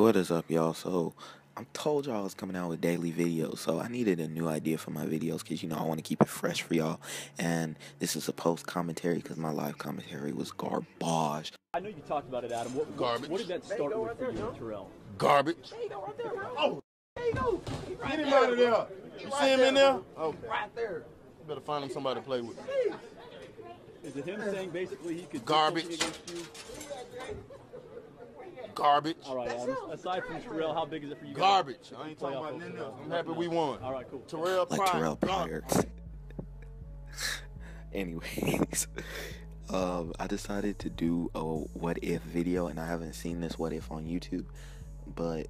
What is up, y'all? So, I told y'all I was coming out with daily videos, so I needed a new idea for my videos because, I want to keep it fresh for y'all. And this is a post commentary because my live commentary was garbage. I know you talked about it, Adam. Garbage. What did that start with for you, Terrell? Garbage. Oh, there you go. Get him out of there. You see him in there? Oh, right there. You better find him somebody to play with. Is it him saying basically he could Garbage. do something against you? Garbage. All right, Adam. Aside from Terrell, how big is it for you? Garbage. Guys? I ain't talking about nothing else. I'm happy we won. All right, cool. Terrell Like Terrell Pryor. Garbage. Anyways, I decided to do a what if video, and I haven't seen this what if on YouTube, but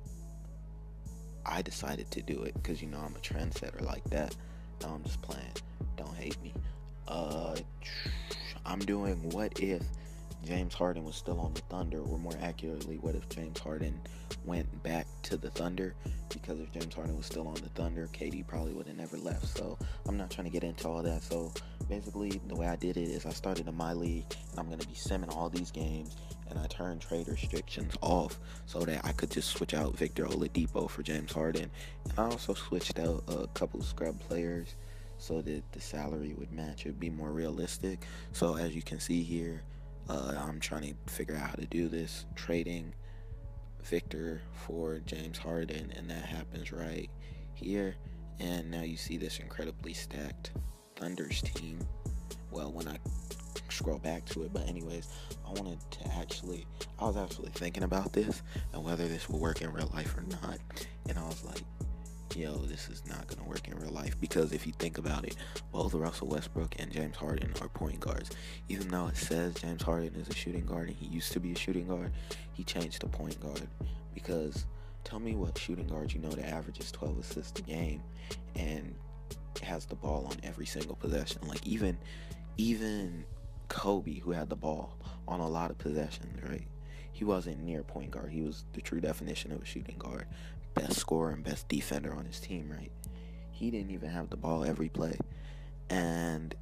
I decided to do it because I'm a trendsetter like that. No, I'm just playing. Don't hate me. I'm doing what if James Harden was still on the Thunder, or more accurately, what if James Harden went back to the Thunder? Because if James Harden was still on the Thunder, KD probably would have never left. So I'm not trying to get into all that. So basically, the way I did it is I started a MyLeague, and I'm going to be simming all these games, and I turned trade restrictions off so that I could just switch out Victor Oladipo for James Harden. And I also switched out a couple scrub players so that the salary would match. It would be more realistic. So as you can see here, I'm trying to figure out how to do this, trading Victor for James Harden, and that happens right here. And now you see this incredibly stacked Thunder's team. Well, when I scroll back to it, but anyways, I was actually thinking about this and whether this will work in real life or not, and I was like, this is not going to work in real life, because if you think about it, both Russell Westbrook and James Harden are point guards. Even though it says James Harden is a shooting guard and he used to be a shooting guard, he changed to point guard. Because tell me what shooting guard that averages 12 assists a game and has the ball on every single possession. Like even Kobe, who had the ball on a lot of possessions, right? He wasn't near point guard. He was the true definition of a shooting guard. Best scorer and best defender on his team, right? He didn't even have the ball every play. And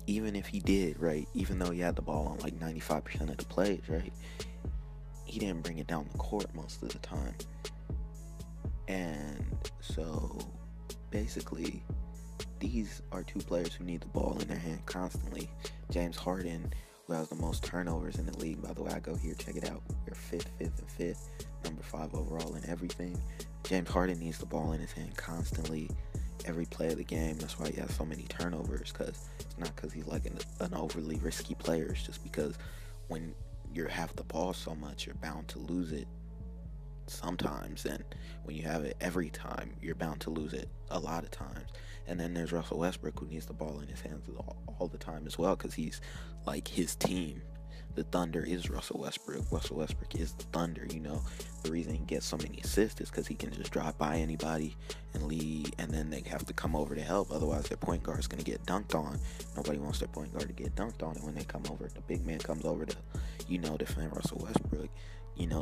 even if he did, right, even though he had the ball on like 95% of the plays, right, he didn't bring it down the court most of the time. And so basically, these are two players who need the ball in their hand constantly. James Harden, who has the most turnovers in the league. By the way, I go here, check it out. We're fifth, and fifth, number 5 overall in everything. James Harden needs the ball in his hand constantly, every play of the game. That's why he has so many turnovers, because it's not because he's like an overly risky player. It's just because when you have the ball so much, you're bound to lose it sometimes, and when you have it every time, you're bound to lose it a lot of times. And then there's Russell Westbrook, who needs the ball in his hands all the time as well, because he's like his team. The Thunder is Russell Westbrook. Russell Westbrook is the Thunder. The reason he gets so many assists is because he can just drive by anybody and lead, and then they have to come over to help. Otherwise, their point guard is going to get dunked on. Nobody wants their point guard to get dunked on, and when they come over, the big man comes over to, defend Russell Westbrook.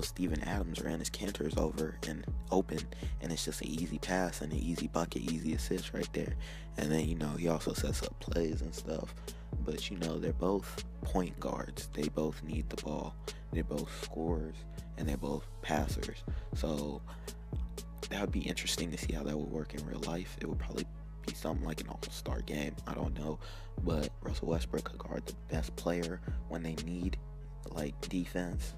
Steven Adams or Enes Kanter is over and open, and it's just an easy pass and an easy bucket, easy assist right there. And then, he also sets up plays and stuff. But, they're both point guards. They both need the ball. They're both scorers, and they're both passers. So that would be interesting to see how that would work in real life. It would probably be something like an all-star game. I don't know. But Russell Westbrook could guard the best player when they need, defense.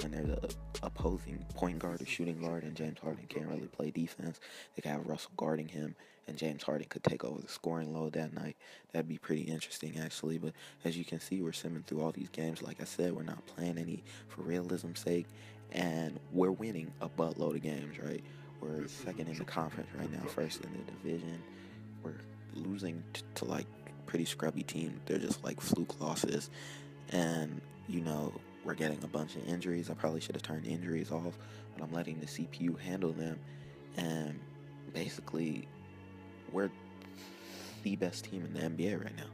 When there's a opposing point guard or shooting guard and James Harden can't really play defense, they could have Russell guarding him, and James Harden could take over the scoring load that night. That'd be pretty interesting, actually. But as you can see, we're simming through all these games. Like I said, we're not playing any for realism's sake, and we're winning a buttload of games, right? We're second in the conference right now, first in the division. We're losing to pretty scrubby teams. They're just fluke losses, and we're getting a bunch of injuries. I probably should have turned injuries off, but I'm letting the CPU handle them. And basically, we're the best team in the NBA right now.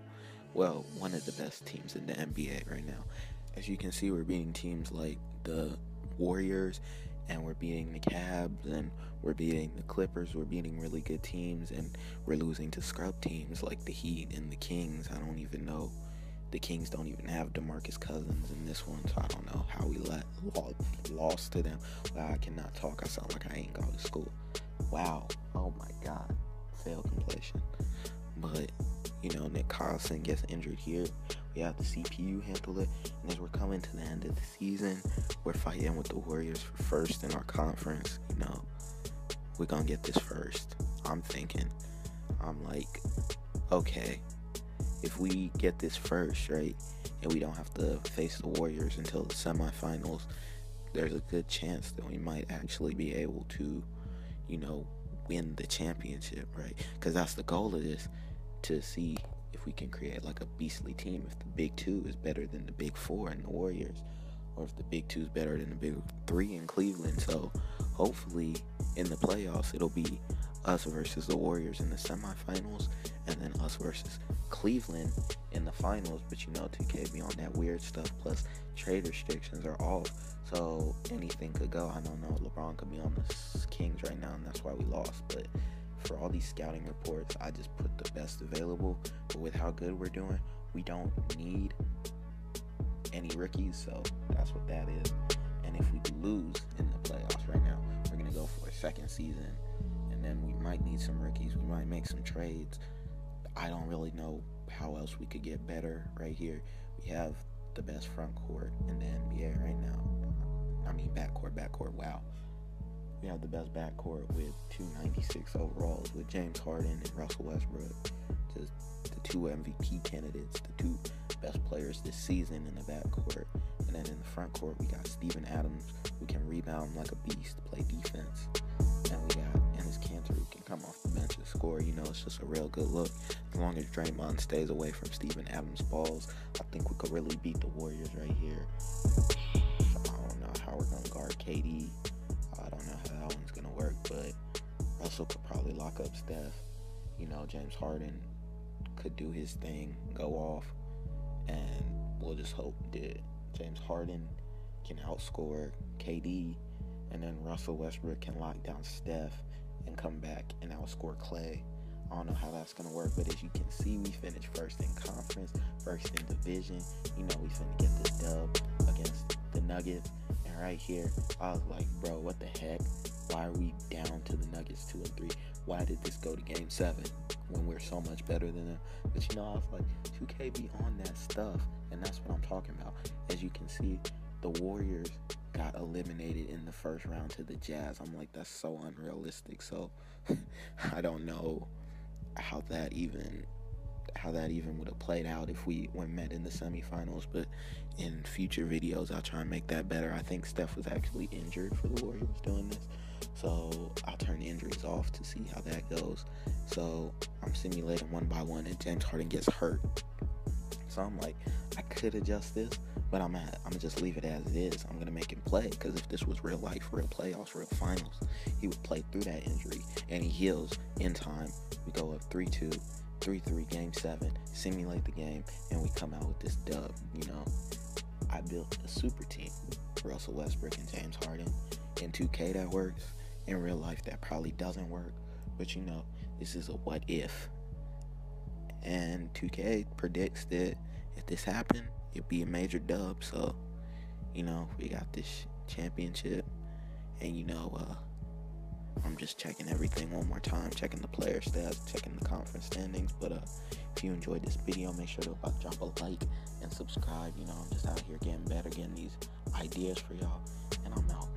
Well, one of the best teams in the NBA right now. As you can see, we're beating teams like the Warriors, and we're beating the Cavs, and we're beating the Clippers. We're beating really good teams, and we're losing to scrub teams like the Heat and the Kings. I don't even know The Kings don't even have DeMarcus Cousins in this one, so I don't know how we lost to them. Wow, I cannot talk. I sound like I ain't go to school. Wow. Oh my God. Failed completion. But, you know, Nick Collison gets injured here. We have the CPU handle it. And as we're coming to the end of the season, we're fighting with the Warriors for first in our conference. You know, we're going to get this first. I'm like, okay, if we get this first, right, and we don't have to face the Warriors until the semifinals, there's a good chance that we might actually be able to, you know, win the championship, right? Because that's the goal of this, to see if we can create like a beastly team. If the Big Two is better than the Big Four in the Warriors, or if the Big Two is better than the Big Three in Cleveland. So hopefully in the playoffs, it'll be us versus the Warriors in the semifinals, and then us versus Cleveland in the finals. But you know, 2K be on that weird stuff, plus trade restrictions are off, so anything could go. I don't know, LeBron could be on the Kings right now, and that's why we lost. But for all these scouting reports, I just put the best available. But with how good we're doing, we don't need any rookies, so that's what that is. And if we lose in the playoffs right now, we're gonna go for a second season, and then we might need some rookies. We might make some trades. I don't really know how else we could get better right here. We have the best front court in the NBA right now. I mean, backcourt, wow. We have the best backcourt with 296 overalls with James Harden and Russell Westbrook. Just the two MVP candidates, the two best players this season in the backcourt. And then in the front court, we got Steven Adams, who can rebound like a beast, play defense. And we got Enes Kanter, who can come off the bench and score. You know, it's just a real good look. As long as Draymond stays away from Steven Adams' balls, I think we could really beat the Warriors right here. I don't know how we're going to guard KD. I don't know how that one's going to work, but Russell could probably lock up Steph. You know, James Harden could do his thing, go off, and we'll just hope that James Harden can outscore KD, and then Russell Westbrook can lock down Steph and come back and outscore Clay. I don't know how that's going to work, but as you can see, we finished first in conference, first in division. You know, we finna get this dub against the Nuggets. And right here, I was like, bro, what the heck? Why are we down to the Nuggets 2-3? Why did this go to game 7 when we're so much better than them? But you know, I was like, 2K be on that stuff, and that's what I'm talking about. As you can see, the Warriors got eliminated in the first round to the Jazz. I'm like, that's so unrealistic. So I don't know how that even would have played out if we were met in the semifinals. But in future videos, I'll try and make that better. I think Steph was actually injured for the Warriors doing this, so I'll turn the injuries off to see how that goes. So I'm simulating one by one, and James Harden gets hurt. So I'm like, I could adjust this, but I'm gonna just leave it as it is. I'm gonna make him play, because if this was real life, real playoffs, real finals, he would play through that injury, and he heals in time. We go up 3-2, 3-3, game 7, simulate the game, and we come out with this dub. You know, I built a super team, Russell Westbrook and James Harden. In 2K that works. In real life that probably doesn't work, but you know, this is a what if. And 2K predicts that if this happened, it'd be a major dub. So, you know, we got this championship, and you know, I'm just checking everything one more time, checking the player stats, checking the conference standings. But if you enjoyed this video, make sure to drop a like and subscribe. You know, I'm just out here getting better, getting these ideas for y'all, and I'm out.